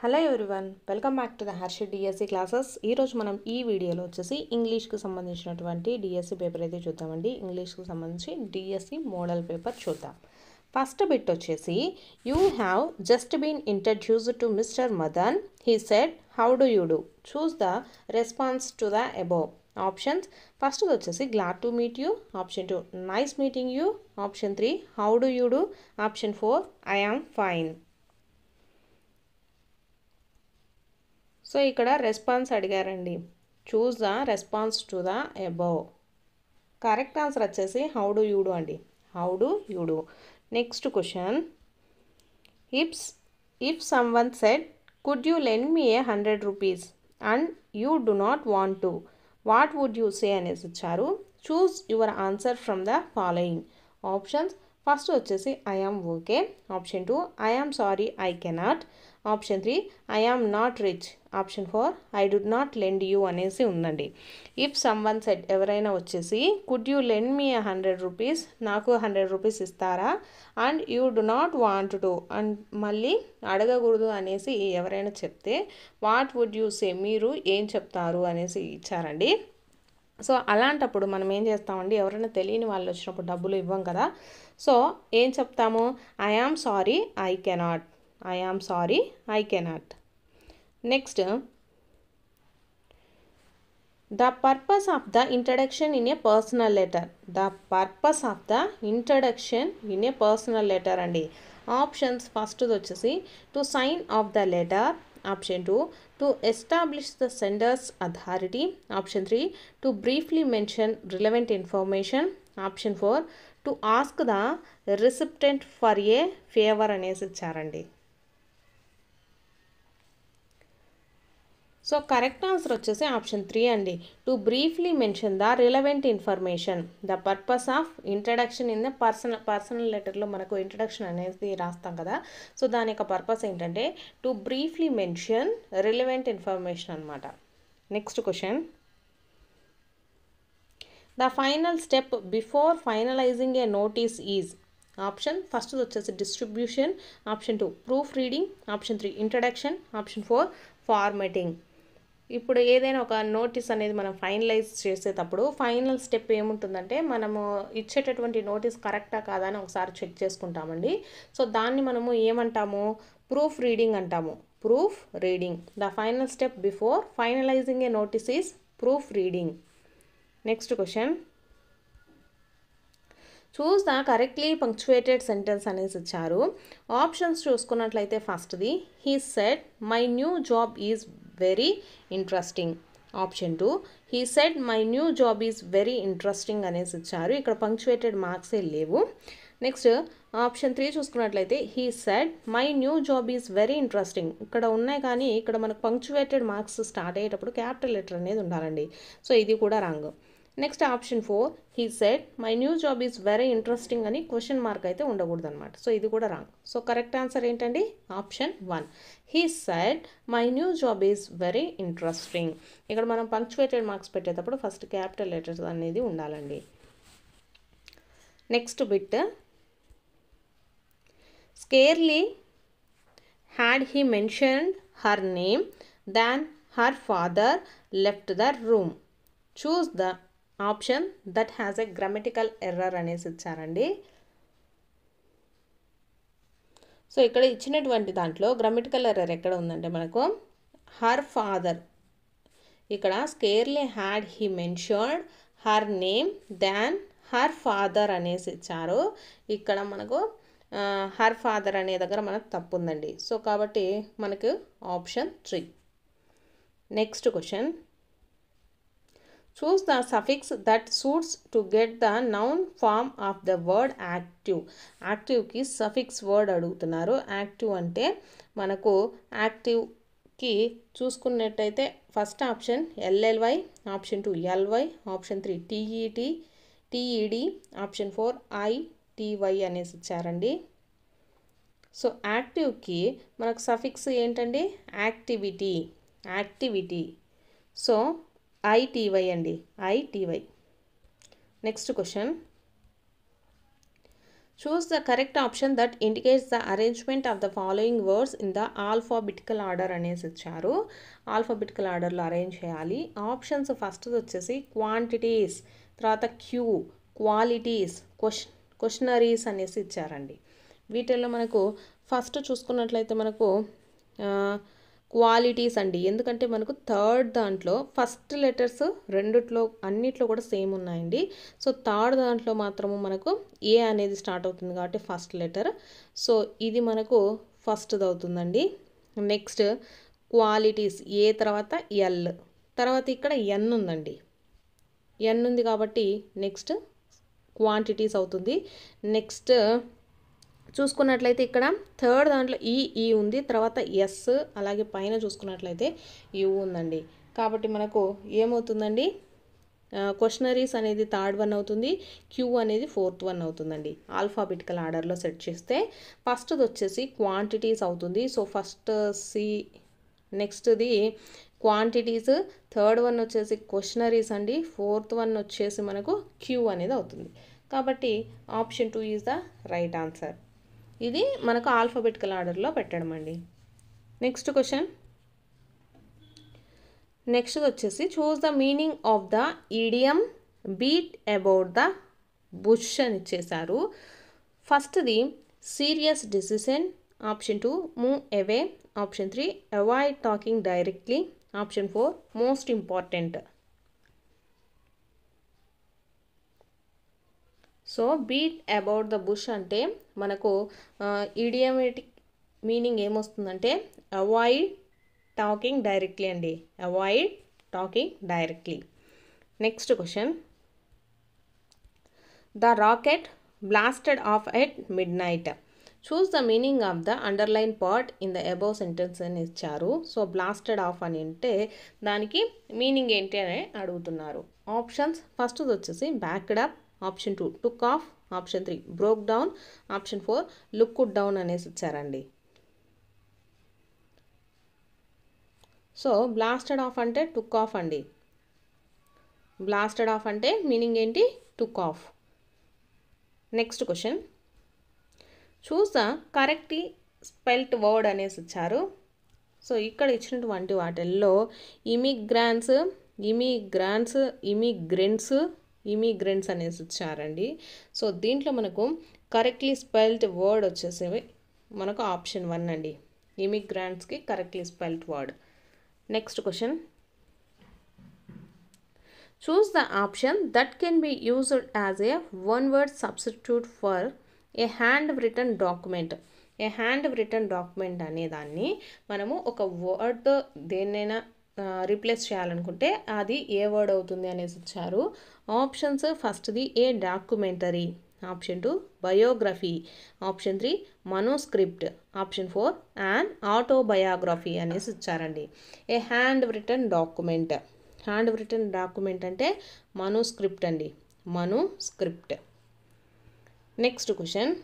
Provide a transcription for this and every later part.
Hello everyone, welcome back to the Harshith DSC classes. ఈరోజు మనం ఈ వీడియోలో వచ్చేసి ఇంగ్లీష్కి సంబంధించినటువంటి డిఎస్సి పేపర్ అయితే చూద్దామండి. ఇంగ్లీష్కి సంబంధించి డిఎస్సి మోడల్ పేపర్ చూద్దాం. ఫస్ట్ బిట్ వచ్చేసి, you have just been introduced to mister Madan. He said how do you do. Choose the response to the above. Options, first వచ్చేసి glad to meet you, option 2 nice meeting you, option 3 how do you do, option 4 I am fine. So ఇక్కడ response అడిగారండి. Choose the response to the above. Correct answer వచ్చేసి how do you do అండి. How do you do. Next question, if someone said could you lend me a 100 rupees and you do not want to, what would you say అనేసి ఇచ్చారు. Choose your answer from the following. Options, first వచ్చేసి I am okay, option 2 I am sorry I cannot, option 3 I am not rich, option 4 I did not lend you అనేసి ఉందండి. If someone said, ఎవరైనా వచ్చేసి could you lend me 100 rupees, నాకు 100 rupees ఇస్తారా, and you do not want to, and మళ్ళీ అడగకూడదు అనేసి ఎవరైనా చెప్తే వాట్ వుడ్ యూ సే, మీరు ఏం చెప్తారు అనేసి ఇచ్చారండి. సో అలాంటప్పుడు మనం ఏం చేస్తామండి, ఎవరైనా తెలియని వాళ్ళు వచ్చినప్పుడు డబ్బులు ఇవ్వం కదా. సో ఏం చెప్తాము, I am sorry I cannot, I am sorry I cannot. Next, the purpose of the introduction in a personal letter. The purpose of the introduction in a personal letter అండి. ఆప్షన్స్, ఫస్ట్ వచ్చేసి to sign off the letter, option 2 to establish the sender's authority, option 3 to briefly mention relevant information, option 4 to ask the recipient for a favour అనేసి ఇచ్చారండి. So correct answer వచ్చేసి option 3 అండి. To briefly mention the relevant information. The purpose of introduction in the personal లెటర్లో మనకు introduction అనేది రాస్తాం కదా. So దాని యొక్క పర్పస్ ఏంటంటే to briefly mention relevant information అనమాట. Next question, the final step before finalising a notice is. Option, first వచ్చేసి distribution, option 2 proofreading, option 3 introduction, option 4 formatting. ఇప్పుడు ఏదైనా ఒక నోటీస్ అనేది మనం ఫైనలైజ్ చేసేటప్పుడు ఫైనల్ స్టెప్ ఏముంటుందంటే, మనము ఇచ్చేటటువంటి నోటీస్ కరెక్టా కాదా అని ఒకసారి చెక్ చేసుకుంటామండి. సో దాన్ని మనము ఏమంటాము, ప్రూఫ్ రీడింగ్ అంటాము. Proofreading. The final step before finalising a notice is proofreading. Next question, choose the correctly punctuated sentence అనేసి ఇచ్చారు. ఆప్షన్స్ చూసుకున్నట్లయితే ఫస్ట్ది, he said my new job is very interesting, option 2 he said my new job is very interesting అనేసి ఇచ్చారు. ఇక్కడ పంక్చువేటెడ్ మార్క్సే లేవు. Next option 3 చూసుకున్నట్లయితే he said my new job is very interesting, ఇక్కడ ఉన్నాయి కానీ ఇక్కడ మనకు పంక్చువేటెడ్ మార్క్స్ స్టార్ట్ అయ్యేటప్పుడు క్యాపిటల్ లెటర్ అనేది ఉండాలండి. సో ఇది కూడా wrong. Next option 4 he said my new job is very interesting అని క్వశ్చన్ మార్క్ అయితే ఉండకూడదు అనమాట. సో ఇది కూడా రాంగ్. సో కరెక్ట్ ఆన్సర్ ఏంటండి, option 1 he said my new job is very interesting. ఇక్కడ మనం పంక్చువేటెడ్ మార్క్స్ పెట్టేటప్పుడు ఫస్ట్ క్యాపిటల్ లెటర్స్ అనేది ఉండాలండి. Next bit, scarcely had he mentioned her name than her father left the room. Choose the option that has a grammatical error అనేసి ఇచ్చారండి. So ఇక్కడ ఇచ్చినటువంటి దాంట్లో గ్రామటికల్ ఎర్రర్ ఎక్కడ ఉందంటే మనకు హర్ ఫాదర్, ఇక్కడ scarcely had he mentioned her name than her father అనేసి ఇచ్చారు. ఇక్కడ మనకు హర్ ఫాదర్ అనే దగ్గర మనకు తప్పు ఉందండి. సో కాబట్టి మనకు option 3. Next question, choose the suffix that suits to get the noun form of the word active. యాక్టివ్కి సఫిక్స్ వర్డ్ అడుగుతున్నారు. యాక్టివ్ అంటే మనకు యాక్టివ్కి చూసుకున్నట్టయితే first option LLY, option 2 LY, option 3 TED, option 4 ITY అనేసి ఇచ్చారండి. సో యాక్టివ్కి మనకు సఫిక్స్ ఏంటండి, యాక్టివిటీ. సో ఐటీవై అండి, ITY. Next question, Choose the correct option that indicates the arrangement of the following words in the alphabetical order అనేసి ఇచ్చారు. Alphabetical ఆర్డర్లో arrange చేయాలి. ఆప్షన్స్ ఫస్ట్ వచ్చేసి క్వాంటిటీస్, తర్వాత క్యూ, క్వాలిటీస్, క్వశ్చనరీస్ అనేసి ఇచ్చారండి. వీటిల్లో మనకు ఫస్ట్ చూసుకున్నట్లయితే మనకు క్వాలిటీస్ అండి. ఎందుకంటే మనకు థర్డ్ దాంట్లో ఫస్ట్ లెటర్స్ రెండిట్లో అన్నిట్లో కూడా సేమ్ ఉన్నాయండి. సో థర్డ్ దాంట్లో మాత్రము మనకు ఏ అనేది స్టార్ట్ అవుతుంది కాబట్టి ఫస్ట్ లెటర్. సో ఇది మనకు ఫస్ట్ది అవుతుందండి. నెక్స్ట్ క్వాలిటీస్ ఏ తర్వాత ఎల్, తర్వాత ఇక్కడ ఎన్ ఉందండి. ఎన్ ఉంది కాబట్టి నెక్స్ట్ క్వాంటిటీస్ అవుతుంది. నెక్స్ట్ చూసుకున్నట్లయితే ఇక్కడ థర్డ్ దాంట్లో ఈ ఉంది, తర్వాత ఎస్, అలాగే పైన చూసుకున్నట్లయితే యూ ఉందండి. కాబట్టి మనకు ఏమవుతుందండి, క్వశ్చనరీస్ అనేది థర్డ్ వన్ అవుతుంది, క్యూ అనేది ఫోర్త్ వన్ అవుతుందండి. ఆల్ఫాబెటికల్ ఆర్డర్లో సెట్ చేస్తే ఫస్ట్ది వచ్చేసి క్వాంటిటీస్ అవుతుంది. సో ఫస్ట్ సి, నెక్స్ట్ది క్వాంటిటీస్, థర్డ్ వన్ వచ్చేసి క్వశ్చనరీస్ అండి, ఫోర్త్ వన్ వచ్చేసి మనకు క్యూ అనేది అవుతుంది. కాబట్టి option 2 is the right answer. ఇది మనకు ఆల్ఫాబెటికల్ ఆర్డర్లో పెట్టడం అండి. నెక్స్ట్ క్వశ్చన్, నెక్స్ట్ వచ్చేసి choose the meaning of the ఈడియం beat about the bush అని ఇచ్చేశారు. ఫస్ట్ది serious decision, option 2 move away, option 3 avoid talking directly, option 4 most important. So beat about the bush అంటే మనకు ఇడియోమేటిక్ మీనింగ్ ఏమొస్తుందంటే అవాయిడ్ టాకింగ్ డైరెక్ట్లీ అండి. Avoid talking directly. Next question, the rocket blasted of at mid night. Choose the meaning of the underline part in the above sentence అని ఇచ్చారు. So blasted of అని అంటే దానికి meaning ఏంటి అని అడుగుతున్నారు. ఆప్షన్స్ ఫస్ట్ది వచ్చేసి backed up, option 2 took off, option 3 broke down, option 4 look down అనేసి ఇచ్చారండి. సో బ్లాస్టెడ్ ఆఫ్ అంటే టుక్ ఆఫ్ అండి. బ్లాస్టెడ్ ఆఫ్ అంటే మీనింగ్ ఏంటి, took off. Next question, choose the correctly spelt word అనేసి ఇచ్చారు. సో ఇక్కడ ఇచ్చినటువంటి వాటిల్లో ఇమిగ్రాంట్స్, ఇమిగ్రెంట్స్ అనేసి ఇచ్చారండి. సో దీంట్లో మనకు కరెక్ట్లీ స్పెల్ట్ వర్డ్ వచ్చేసి మనకు ఆప్షన్ 1 అండి. ఇమిగ్రాంట్స్కి correctly spelt word. Next question, choose the option that can be used as a one word substitute for a handwritten document. A handwritten document అనేదాన్ని మనము ఒక వర్డ్తో దేన్నైనా రీప్లేస్ చేయాలనుకుంటే అది ఏ వర్డ్ అవుతుంది అనేసి ఇచ్చారు. ఆప్షన్స్ ఫస్ట్ది a documentary, option 2 biography, option 3 manuscript, option 4 and autobiography అనేసి ఇచ్చారండి. A handwritten document, handwritten document అంటే మనోస్క్రిప్ట్ అండి, manuscript. Next question,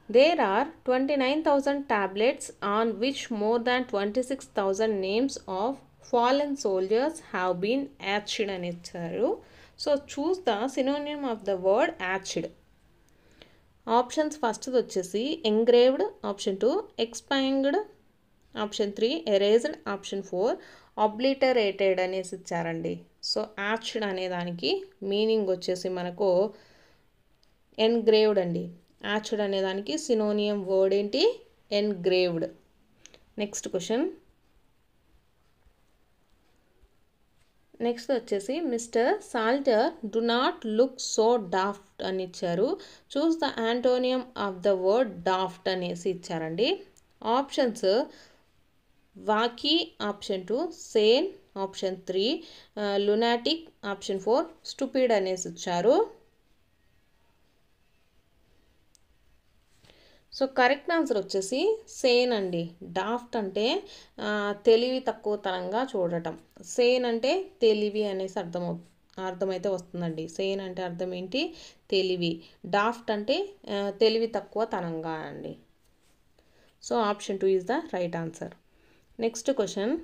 there are 29,000 tablets on which more than 26,000 names of fallen soldiers have been etched అని ఇచ్చారు. So choose the synonym of the word etched. Options first వచ్చేసి engraved, option 2 expunged, option 3 erased, option 4 obliterated అనేసి ఇచ్చారండి. So etched అనే దానికి meaning వచ్చేసి మనకు engraved అండి. etched అనే దానికి సినోనియం వర్డ్ ఏంటి, ఎన్గ్రేవ్డ్. నెక్స్ట్ క్వశ్చన్, నెక్స్ట్ వచ్చేసి mister Salter do not look so daft అని ఇచ్చారు. Choose the antonym of the word daft అనేసి ఇచ్చారండి. Options wacky, option 2 sane, option 3 lunatic, option 4 stupid అనేసి ఇచ్చారు. సో కరెక్ట్ ఆన్సర్ వచ్చేసి సేన్ అండి. డాఫ్ట్ అంటే తెలివి తక్కువతనంగా చూడటం, సేన్ అంటే తెలివి అనేసి అర్థమైతే వస్తుందండి. సేన్ అంటే అర్థం ఏంటి, తెలివి. డాఫ్ట్ అంటే తెలివి తక్కువతనంగా అండి. So option 2 is the right answer. Next question,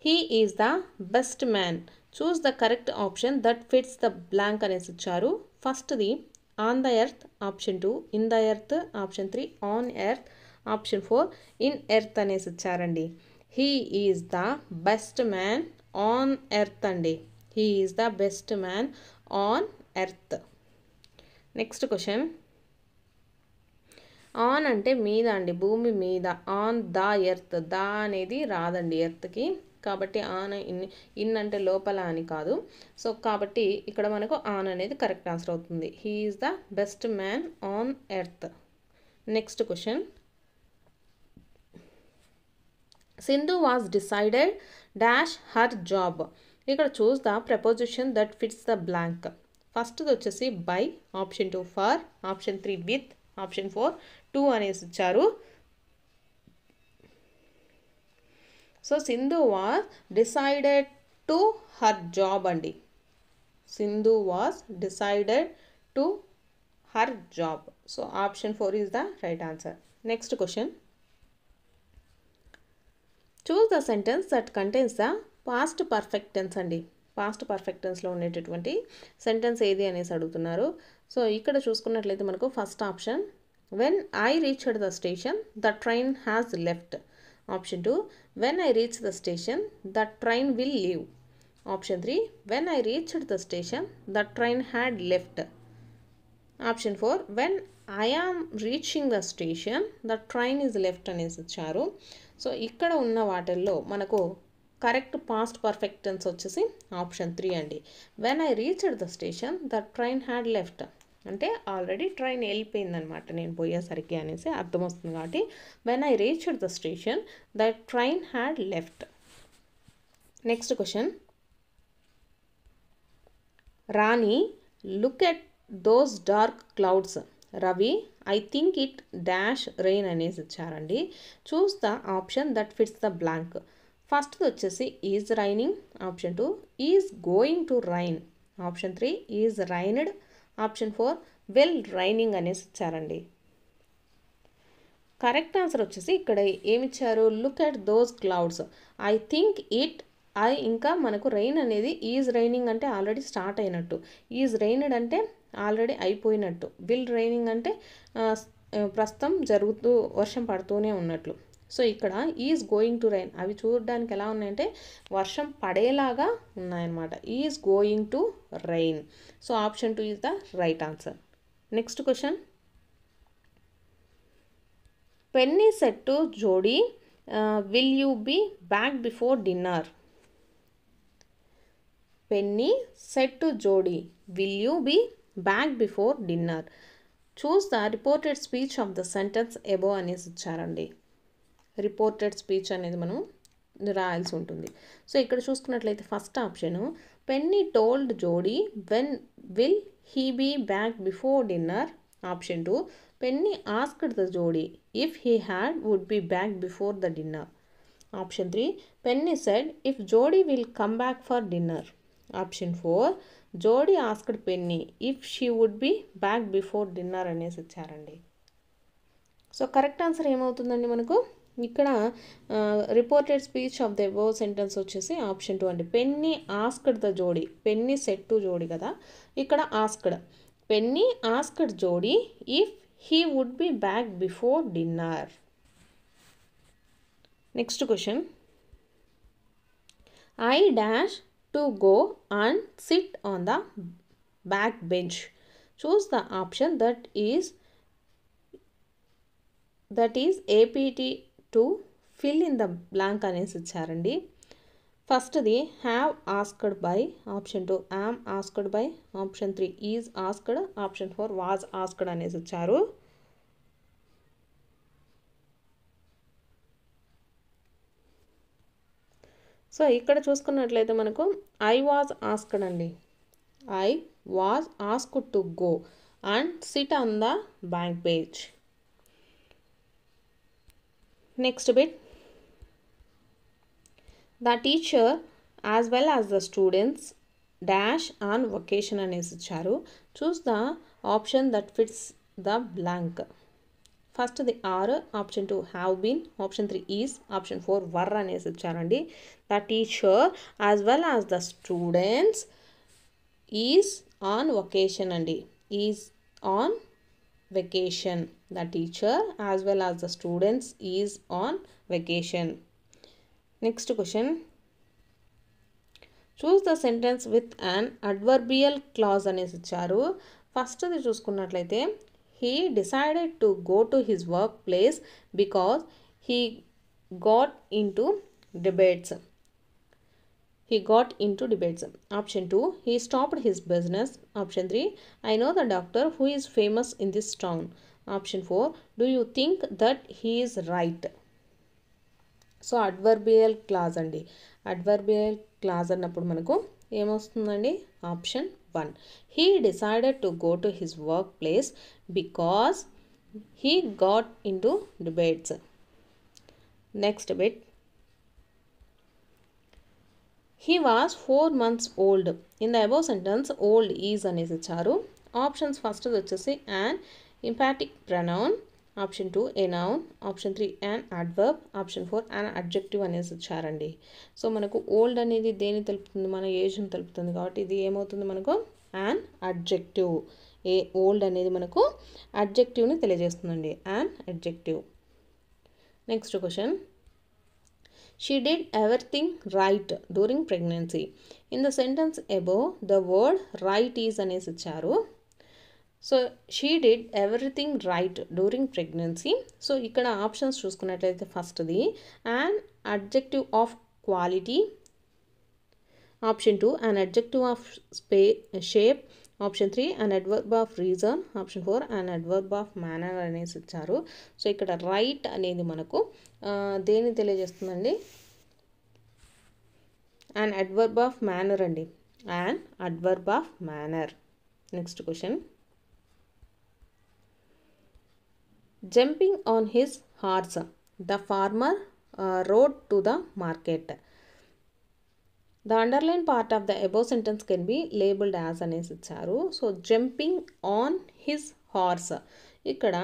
he is the best man. Choose the correct option that fits the blank అనేసి ఇచ్చారు. ఫస్ట్ది on the earth, option 2 in the earth, option 3 on earth, option 4 in earth అనేసి ఇచ్చారండి. He is the best man on earth అండి. He is the best man on earth. Next question. On అంటే మీద అండి, భూమి మీద. ఆన్ ద ఎర్త్, ద అనేది రాదండి ఎర్త్కి, కాబట్టి ఆన్ ఇన్ అంటే లోపల అని కాదు. సో కాబట్టి ఇక్కడ మనకు ఆన్ అనేది కరెక్ట్ ఆన్సర్ అవుతుంది. He is the best man on earth. Next question. Sindhu was decided dash her job. ఇక్కడ choose the preposition that fits the blank. ఫస్ట్ది వచ్చేసి by, option 2 for, option 3 with, option 4 2 అనేసి ఇచ్చారు. So Sindhu was decided to her job అండి. Sindhu was decided to her job. So option 4 is the right answer. Next question. Choose the sentence that contains the past perfect tense అండి. Past perfect టెన్స్లో ఉండేటటువంటి sentence ఏది అనేసి అడుగుతున్నారు. So ఇక్కడ చూసుకున్నట్లయితే మనకు first option when I reached the station the train has left. Option 2 when I reach the station the train will leave. Option 3 when I reached the station the train had left. Option 4 when I am reaching the station the train is left అనేసి ఇచ్చారు. So ఇక్కడ ఉన్న వాటిల్లో మనకు correct past perfect tense వచ్చేసి option 3 అండి. When I reached the station the train had left అంటే already train వెళ్ళిపోయిందనమాట నేను పోయేసరికి అనేసి అర్థం వస్తుంది. కాబట్టి when I reached the station the train had left. Next question. Rani look at those dark clouds. Ravi I think it dash rain అనేసి ఇచ్చారండి. చూస్ the option that fits the blank. ఫస్ట్ది వచ్చేసి is raining, option 2 is going to rain, option 3 is rained, option 4 will raining అనేసి ఇచ్చారండి. Correct answer వచ్చేసి ఇక్కడ ఏమిచ్చారు, look at those clouds. I think it, I ఇంకా మనకు రెయిన్ అనేది ఈజ్ రైనింగ్ అంటే ఆల్రెడీ స్టార్ట్ అయినట్టు, ఈజ్ రైన్డ్ అంటే ఆల్రెడీ అయిపోయినట్టు, విల్ రైనింగ్ అంటే ప్రస్తుతం జరుగుతూ వర్షం పడుతూనే ఉన్నట్లు. సో ఇక్కడ ఈజ్ గోయింగ్ టు రైన్ అవి చూడడానికి ఎలా ఉన్నాయంటే వర్షం పడేలాగా ఉన్నాయన్నమాట. Is going to rain. So option 2 is the right answer. Next question. Penny said to Jodie will you be back before dinner. Penny said to Jodie will you be back before dinner. Choose the reported speech of the sentence above అనేసి ఇచ్చారండి. Reported speech అనేది మనం రాయాల్సి ఉంటుంది. So ఇక్కడ చూసుకున్నట్లయితే first option Penny told Jodie when will he be back before dinner. Option 2 Penny asked the Jodie if he had would be back before the dinner. Option 3 Penny said if Jodie will come back for dinner. Option 4 Jodie asked Penny if she would be back before dinner అనేసి ఇచ్చారండి. So correct answer ఏమవుతుందండి మనకు ఇక్కడ reported speech of the above sentence వచ్చేసి option 2 అండి. Penny asked the Jodie, Penny said to Jodie కదా, ఇక్కడ asked. Penny asked Jodie if he would be back before dinner. Next question. I dash to go and sit on the back bench. Choose the option that is APT to fill in the blank అనేసి ఇచ్చారండి. ఫస్ట్ది have asked by, option 2 am asked by, option 3 is asked, option 4 was asked అనేసి ఇచ్చారు. So ఇక్కడ చూసుకున్నట్లయితే మనకు I was asked అండి. I was asked to go and sit on the bank bench. Next bit. The teacher as well as the students dash on vocation అనేసి ఇచ్చారు. Choose the option that fits the blank. First ది are, option 2 have been, option 3 is, option 4 were అనేసి ఇచ్చారండి. The teacher as well as the students is on vacation అండి. Is on vacation. The teacher as well as the students is on vacation. Next question, choose the sentence with an adverbial clause అనేసి ఇచ్చారు. ఫస్ట్ది చూసుకున్నట్లయితే he decided to go to his workplace because he got into debates. Option 2, he stopped his business. Option 3, I know the doctor who is famous in this town. Option 4, do you think that he is right? So adverbial clause అండి. Adverbial clause అన్నప్పుడు మనకు ఏమొస్తుందండి? Option 1, he decided to go to his workplace because he got into debates. Next bit, he was 4 months old. In the above sentence old is అనేసి ఇచ్చారు. Options first వచ్చేసి an emphatic pronoun, option 2 a noun, option 3 an adverb, option 4 an adjective అనేసి ఇచ్చారండి. So మనకు old అనేది దేని తెలుపుతుంది? మన ఏజ్ని తెలుపుతుంది కాబట్టి ఇది ఏమవుతుంది మనకు? an adjective. ఓల్డ్ అనేది మనకు అడ్జెక్టివ్ని తెలియజేస్తుందండి, an adjective. Next question, she did everything right during pregnancy. In the sentence above the word right is అనేసి ఇచ్చారు. So she did everything right during pregnancy. So ఇక్కడ ఆప్షన్స్ చూసుకున్నట్లయితే ఫస్ట్ది an adjective of quality, option 2 an adjective of shape, option 3 an adverb of reason, option 4 an adverb of manner అనేసి ఇచ్చారు. So ఇక్కడ right అనేది మనకు దేన్ని తెలియజేస్తుందండి? an adverb ఆఫ్ మేనర్ అండి, an adverb of manner. Next question, jumping on his horse, the farmer rode to the market. The underlined part of the above sentence can be labeled as అనేసి ఇచ్చారు. So jumping on his horse, ఇక్కడ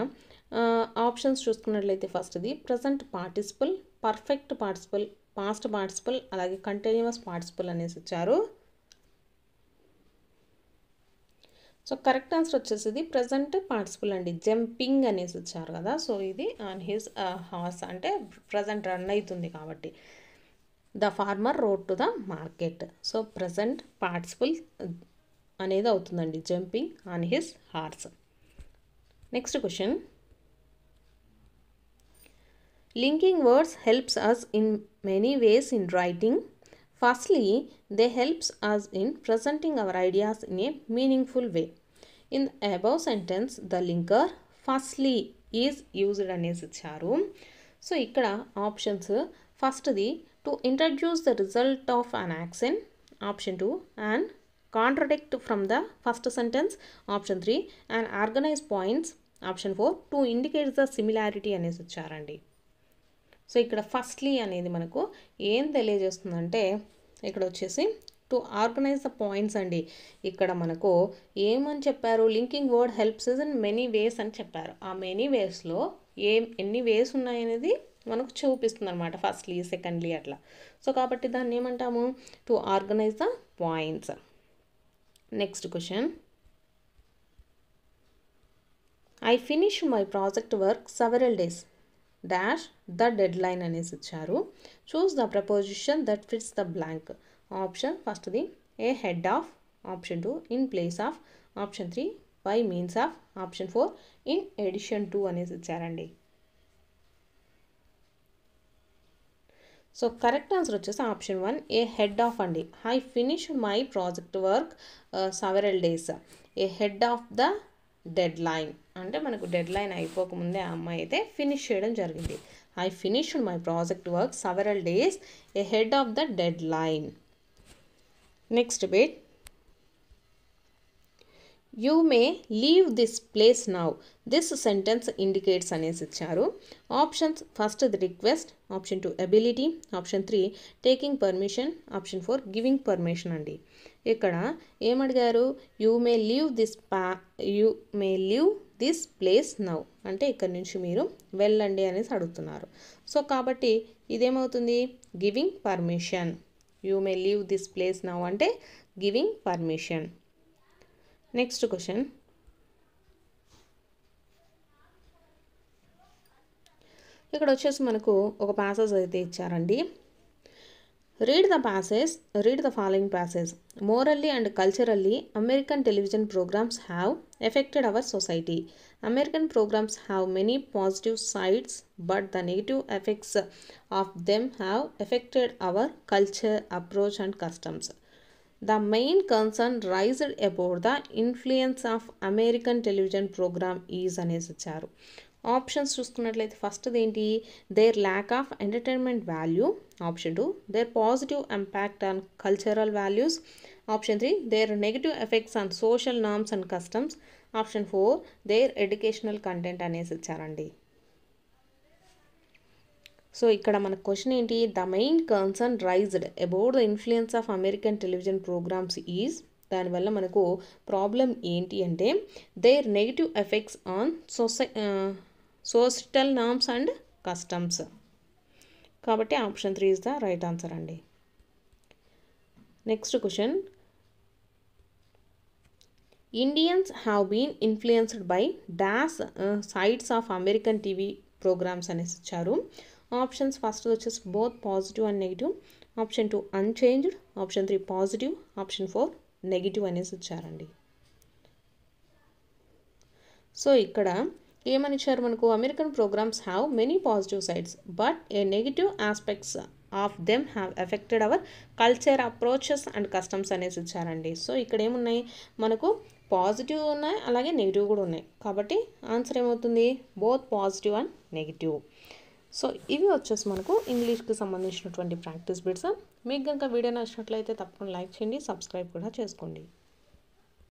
options చూసుకున్నట్లయితే ఫస్ట్ది present participle, perfect participle, past participle, అలాగే continuous participle అనేసి ఇచ్చారు. So correct answer వచ్చేసి present participle అండి, జంపింగ్ అనేసి ఇచ్చారు కదా. సో ఇది ఆన్ హిస్ హార్స్ అంటే ప్రజెంట్ రన్ అవుతుంది కాబట్టి. The farmer rode to the market. So present participle అనేది అవుతుందండి, jumping on his horse. Next question, linking words helps us in many ways in writing. Firstly, they helps us in presenting our ideas in a meaningful way. In the above sentence, the linker firstly is used అనేసి ఇచ్చారు. So ఇక్కడ options ఫస్ట్ది to introduce the result of an action, option 2 and contradict from the first sentence, option 3 and organise points, option 4 to indicate the similarity అనేసి ఇచ్చారండి. So ఇక్కడ firstly అనేది మనకు ఏం తెలియజేస్తుందంటే ఇక్కడ వచ్చేసి టు ఆర్గనైజ్ ద పాయింట్స్ అండి. ఇక్కడ మనకు ఏమని చెప్పారు? Linking word helps in many వేస్ అని చెప్పారు. ఆ మెనీ వేస్లో ఎన్ని వేస్ ఉన్నాయనేది మనకు చూపిస్తుంది అనమాట, ఫస్ట్లీ సెకండ్లీ అట్లా. సో కాబట్టి దాన్ని ఏమంటాము? To organize the points. Next question, I finish my project work several days dash the deadline అనేసి ఇచ్చారు. Choose the preposition that fits the blank. Option ఫస్ట్ది ahead of, option 2 in place of, option 3 by means of, option 4 in addition to అనేసి ఇచ్చారండి. So correct answer వచ్చేసి option 1 ahead of అండి. I finish my project work several days. Ahead of the dead line అంటే మనకు dead line అయిపోకముందే ఆ అమ్మాయి అయితే finish చేయడం జరిగింది. I finished my project work several days ahead of the deadline. Next bit, you may leave this place now. This sentence indicates అనేసి ఇచ్చారు. Options first the request, option 2 ability, option 3 taking permission, option 4 giving permission అండి. ఇక్కడ ఏమడిగారు? You may leave this place now అంటే ఇక్కడ నుంచి మీరు వెళ్ళండి అనేసి అడుగుతున్నారు. సో కాబట్టి ఇదేమవుతుంది, giving permission. You may leave this place now అంటే గివింగ్ పర్మిషన్. నెక్స్ట్ క్వశ్చన్, ఇక్కడ వచ్చేసి మనకు ఒక ప్యాసేజ్ అయితే ఇచ్చారండి. Read the following passage. Morally and culturally, American television programs have affected our society. American programs have many positive sides, but the negative effects of them have affected our culture, approach, and customs. The main concern raised about the influence of American television program is అనేసి ఇచ్చారు. Options చూసుకున్నట్లయితే first ఏంటి, their lack of entertainment value. Option 2, their positive impact on cultural values. Option 3, their negative effects on social norms and customs. Option 4, their educational content అనేసి ఇచ్చారండి. So ఇక్కడ మన question ఏంటి, the main concern raised about the influence of American television programs is, దానివల్ల మనకు problem ఏంటి అంటే their negative effects on social norms and customs. కాబట్టి option 3 is the right answer అండి. Next question, Indians have been influenced by dash sides of American TV programs అనేసి ఇచ్చారు. Options first వచ్చేసి both positive and negative. Option 2 unchanged. Option 3 positive. Option 4 negative అనేసి ఇచ్చారండి. So ఇక్కడ ఏమని ఇచ్చారు మనకు, American programs have many positive sides but a negative aspects of them have affected our culture, approaches and customs అనేసి ఇచ్చారండి. So ఇక్కడ ఏమున్నాయి మనకు, పాజిటివ్ ఉన్నాయి అలాగే నెగిటివ్ కూడా ఉన్నాయి. కాబట్టి ఆన్సర్ ఏమవుతుంది, both positive and negative. So ఇవి వచ్చేసి మనకు ఇంగ్లీష్కి సంబంధించినటువంటి ప్రాక్టీస్ బిట్స్. మీకు కనుక వీడియో నచ్చినట్లయితే తప్పకుండా లైక్ చేయండి, సబ్స్క్రైబ్ కూడా చేసుకోండి.